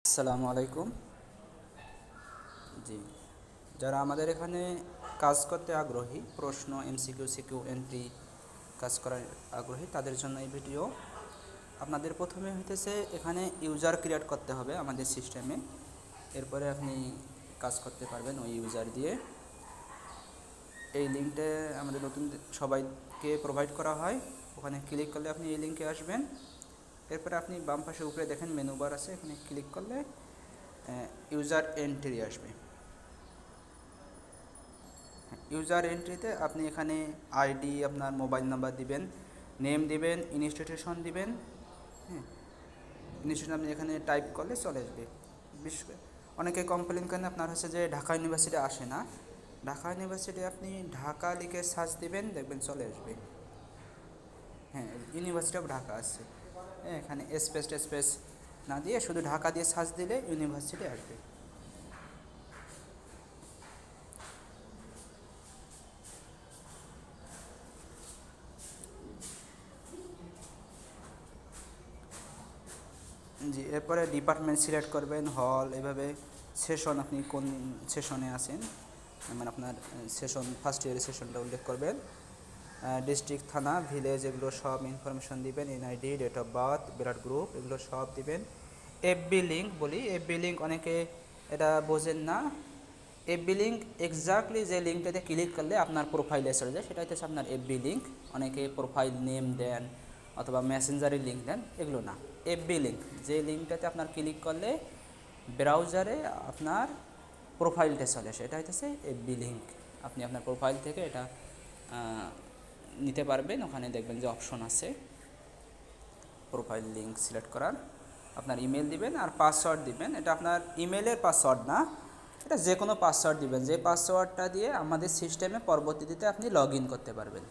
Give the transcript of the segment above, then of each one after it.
আসসালামু আলাইকুম। জি, যারা আমাদের এখানে কাজ করতে আগ্রহী, প্রশ্ন এমসিকিউ সিকিউ এন্ট্রি কাজ করার আগ্রহী, তাদের জন্য এই ভিডিও। আপনাদের প্রথমে হইতেছে এখানে ইউজার ক্রিয়েট করতে হবে আমাদের সিস্টেমে। এরপরে আপনি কাজ করতে পারবেন ওই ইউজার দিয়ে। এই লিঙ্কটা আমাদের নতুন সবাইকে প্রোভাইড করা হয়। ওখানে ক্লিক করলে আপনি এই লিঙ্কে আসবেন। এরপরে আপনি বাম পাশে উপরে দেখেন মেনু বার আছে, এখানে ক্লিক করলে ইউজার এন্ট্রি আসবে। ইউজার এন্ট্রিতে আপনি এখানে আইডি, আপনার মোবাইল নাম্বার দিবেন, নেম দিবেন, ইনস্টিটিউশন দিবেন। হ্যাঁ, ইনস্টিটিউশন আপনি এখানে টাইপ করলে চলে আসবে। অনেকে কমপ্লেন করেন আপনার হচ্ছে যে ঢাকা ইউনিভার্সিটি আসে না। ঢাকা ইউনিভার্সিটি আপনি ঢাকা লিখে সার্চ দিবেন, দেখবেন চলে আসবে। হ্যাঁ, ইউনিভার্সিটি অফ ঢাকা আছে। হ্যাঁ, এখানে স্পেস না দিয়ে শুধু ঢাকা দিয়ে সার্চ দিলে ইউনিভার্সিটি আসবে। জি, এরপরে ডিপার্টমেন্ট সিলেক্ট করবেন, হল, এভাবে সেশন, আপনি কোন সেশনে আছেন, মানে আপনার সেশন ফার্স্ট ইয়ারের সেশনটা উল্লেখ করবেন। ডিস্ট্রিক্ট, থানা, ভিলেজ, এগুলো সব ইনফরমেশন দিবেন। NID, date of birth, blood group, এগুলো সব দিবেন। এফবি লিঙ্ক বলি, এফবি লিঙ্ক অনেকে এটা বোঝেন না। এফবি লিঙ্ক এক্স্যাক্টলি যে লিঙ্কটাতে ক্লিক করলে আপনার প্রোফাইলে চলে যায়, সেটা হচ্ছে আপনার এফবি লিঙ্ক। অনেকে প্রোফাইল নেম দেন অথবা মেসেঞ্জারের লিঙ্ক দেন, এগুলো না। এফবি লিঙ্ক, যে লিঙ্কটাতে আপনার ক্লিক করলে ব্রাউজারে আপনার প্রোফাইলটা চলে আসে, এটা হচ্ছে এফবি লিঙ্ক। আপনি আপনার প্রোফাইল থেকে এটা নিতে পারবেন। ওখানে দেখবেন যে অপশন আছে প্রোফাইল লিঙ্ক সিলেক্ট করার। আপনার ইমেল দিবেন আর পাসওয়ার্ড দিবেন। এটা আপনার ইমেলের পাসওয়ার্ড না, এটা যে কোনো পাসওয়ার্ড দিবেন, যে পাসওয়ার্ডটা দিয়ে আমাদের সিস্টেমে পরবর্তীতে আপনি লগ ইন করতে পারবেন।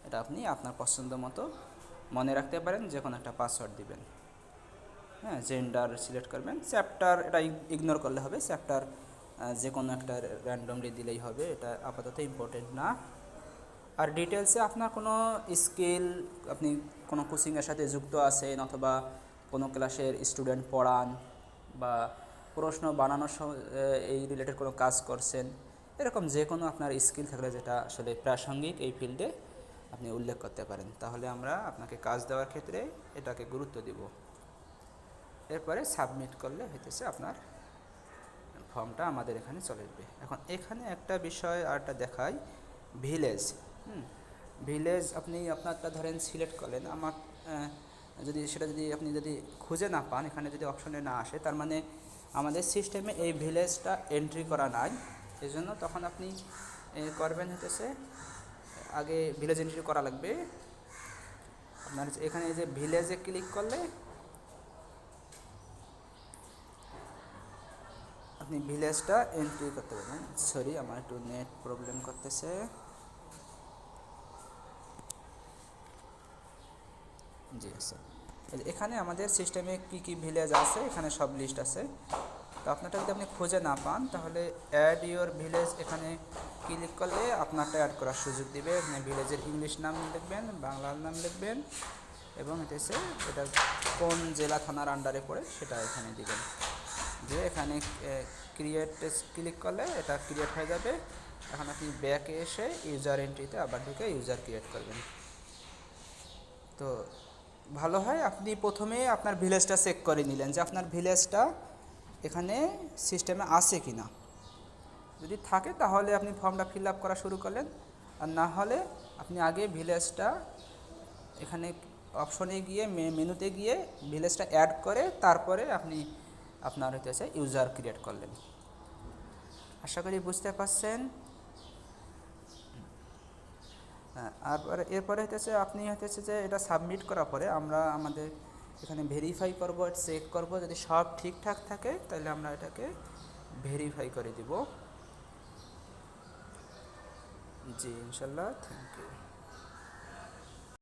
এটা আপনি আপনার পছন্দ মতো মনে রাখতে পারেন, যে কোনো একটা পাসওয়ার্ড দিবেন। হ্যাঁ, জেন্ডার সিলেক্ট করবেন। চ্যাপ্টার এটা ইগনোর করলে হবে, চ্যাপ্টার যে কোনো একটা র্যান্ডমলি দিলেই হবে, এটা আপাতত ইম্পর্টেন্ট না। আর ডিটেলসে আপনার কোনো স্কিল, আপনি কোনো কোচিংয়ের সাথে যুক্ত আছেন অথবা কোনো ক্লাসের স্টুডেন্ট পড়ান বা প্রশ্ন বানানোর এই রিলেটেড কোনো কাজ করছেন, এরকম যে কোনো আপনার স্কিল থাকলে যেটা আসলে প্রাসঙ্গিক এই ফিল্ডে আপনি উল্লেখ করতে পারেন, তাহলে আমরা আপনাকে কাজ দেওয়ার ক্ষেত্রে এটাকে গুরুত্ব দিব। এরপরে সাবমিট করলে হইতেছে আপনার ফর্মটা আমাদের এখানে চলে আসবে। এখন এখানে একটা বিষয় আরটা দেখাই, ভিলেজ। ভিলেজ আপনি আপনারটা ধরেন সিলেক্ট করলেন, আমার যদি সেটা আপনি যদি খুঁজে না পান, এখানে যদি অপশনে না আসে, তার মানে আমাদের সিস্টেমে এই ভিলেজটা এন্ট্রি করা নাই। এই জন্য তখন আপনি করবেন হতেছে, আগে ভিলেজ এন্ট্রি করা লাগবে। আপনার এখানে যে ভিলেজে ক্লিক করলে আপনি ভিলেজটা এন্ট্রি করতে পারবেন। সরি, আমার একটু নেট প্রবলেম করতেছে। জি স্যার, এখানে আমাদের সিস্টেমে কি কি ভিলেজ আছে এখানে সব লিস্ট আছে। তো আপনারটা যদি আপনি খুঁজে না পান, তাহলে অ্যাড ইউর ভিলেজ এখানে ক্লিক করলে আপনারটা অ্যাড করার সুযোগ দিবে। আপনি ভিলেজের ইংলিশ নাম লিখবেন, বাংলার নাম লিখবেন এবং এটা কোন জেলা থানার আন্ডারে পড়ে সেটা এখানে দিবেন। দিয়ে এখানে ক্রিয়েট ক্লিক করলে এটা ক্রিয়েট হয়ে যাবে। এখন আপনি ব্যাকে এসে ইউজার এন্ট্রিতে আবার ঢুকে ইউজার ক্রিয়েট করবেন। তো ভালো হয় আপনি প্রথমে আপনার ভিলেজটা চেক করে নিলেন যে আপনার ভিলেজটা এখানে সিস্টেমে আছে কি না। যদি থাকে তাহলে আপনি ফর্মটা ফিল আপ করা শুরু করলেন, আর না হলে আপনি আগে ভিলেজটা এখানে অপশনে গিয়ে মেনুতে গিয়ে ভিলেজটা অ্যাড করে তারপরে আপনি আপনার হইতেছে ইউজার ক্রিয়েট করলেন। আশা করি বুঝতে পারছেন। হ্যাঁ, আর এরপরে হইতেছে আপনি হইতেছে যে এটা সাবমিট করার পরে আমরা আমাদের এখানে ভেরিফাই করব, চেক করব, যদি সব ঠিকঠাক থাকে তাহলে আমরা এটাকে ভেরিফাই করে দিব। জি ইনশাল্লাহ, থ্যাংক ইউ।